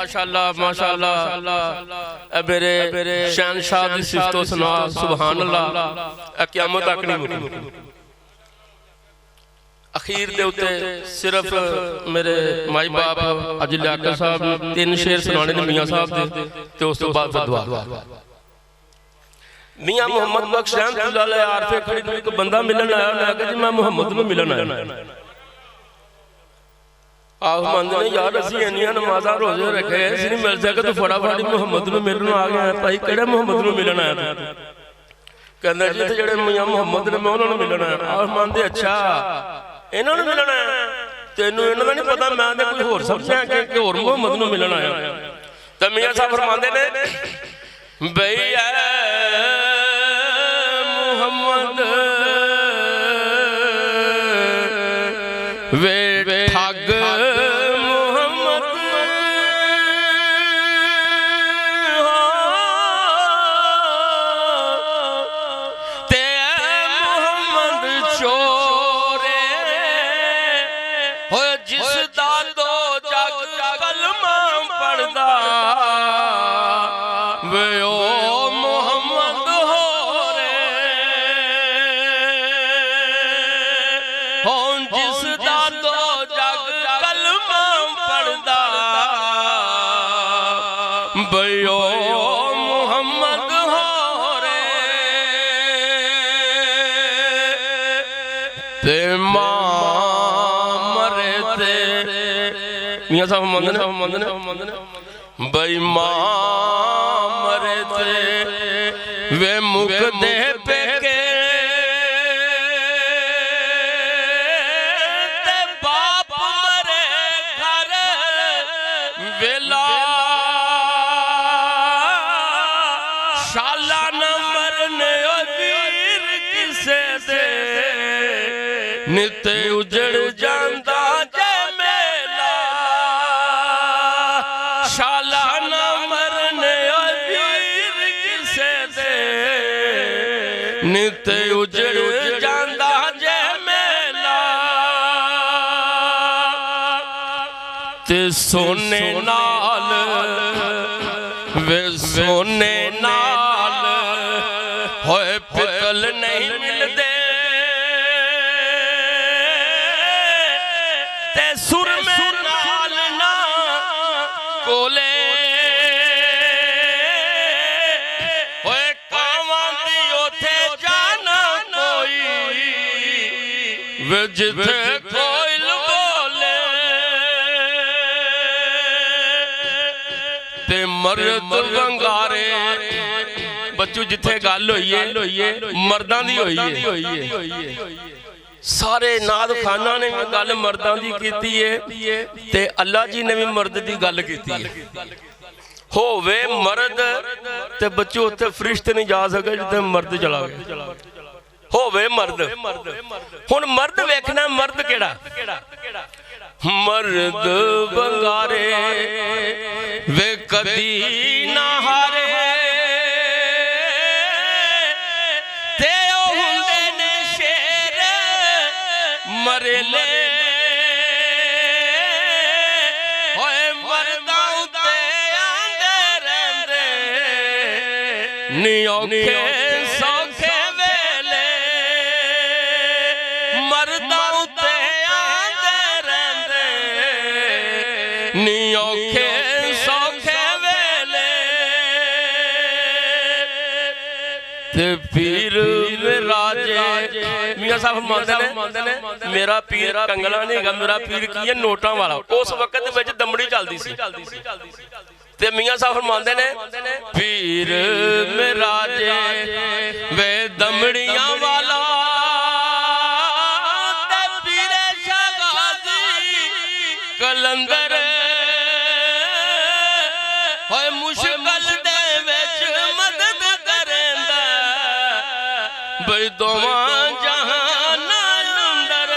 माशाअल्लाह माशाअल्लाह मेरे शहनशाह दी सिफतो सुना सुभान अल्लाह क़यामत तक नहीं मुकनी। अखीर दे उत्ते सिर्फ मेरे माई बाप अज लियाकत साहब 3 शेर सुनाने ने मियाँ साहब दे ते उस तो बाद दुआ। मियाँ मुहम्मद बख्श रहमतुल्लाह अलैह आरफे खड़ी एक बंदा मिलन आया, मैं कहा जी मैं मुहम्मद नूं मिलन आया। आप मानते ने यार असीं इन्नियां नमाज़ां रोजे रखे असीं नहीं मिल सके, तू फटाफट मुहम्मद नूं मिलन आ गया। भाई किहड़े मुहम्मद नूं मिलन आया तू? कहंदा जी इत्थे जिहड़े मियाँ मुहम्मद ने मैं उन्हां नूं मिलन आया। आप मानते अच्छा इन्हां नूं मिलन आया, तैनूं इन्हां दा नहीं पता, मैं ते कोई होर समझिया कि होर मुहम्मद नूं मिलन आया। ते मियाँ साहब फरमांदे ने बई मुहम्मद वे ठग मुहम्मद ते मुहम्मद चोरे हो जिस दा दो जग कलमा पढ़दा वे ओ मुहम्मद हो रे हो जिस दा दो जग कलमा पढ़दा वे ओ मुहम्मद हो रे। ते मां मरे ते मियाँ साहब मंदने बई मां मरे ते वे मुख दे पेके ते बाप मरे घर वेला शाला न मरने ओ वीर किसे दे नित उजड़ जांदा जे मेला शाला न मरने ओ वीर किसे दे नित उजड़ जांदा जे मेला। ते सोने नाल वे सोने नाल होए पितल नहीं मिलदे ते सुरमे नाल ना कोले होए कावां दी ओथे जाना कोई वे जिथे कोयल बोले ते मर्द वंगारे बच्चू जिथे गल होई है मर्दां दी होई है। सारे नाद खाना ने भी गल मर्दां दी कीती है ते अल्लाह जी ने भी मर्द दी गल कीती है। होवे मर्द ते बच्चो उत्थे फरिश्ते नहीं जा सके जिथे मर्द चला गया। होवे मर्द हुण मर्द वेखना मर्द केड़ा मर्द बंगारे वे कदी ना हारे ते ओ हुंदे ने शेर मरेले होए मर्दां उत्ते आंदे रहिंदे नी औखे सौखे वेले मर्दां उत्ते आंदे रहिंदे नी औखे सौखे वेले। ते पीर मेरा जे मियाँ साहब मानते ने मेरा पीर कंगला नहीं गा, मेरा पीर की है नोटा वाला। उस वक्त विच दमड़ी चलदी सी ते मियाँ साहब फरमांदे ने पीर मेरा जे वे दमड़ियां वाला ते पीरे शगादी कलंदर होए मुश्किल दे विच मदद करेंदा बई दोवां जहान अंदर।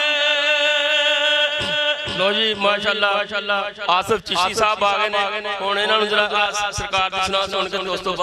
लो जी माशाअल्लाह आसिफ चिश्ती साहब आ गए ने हुण इन्हां नूं जरा सरकार दी सुना सुन के दोस्तों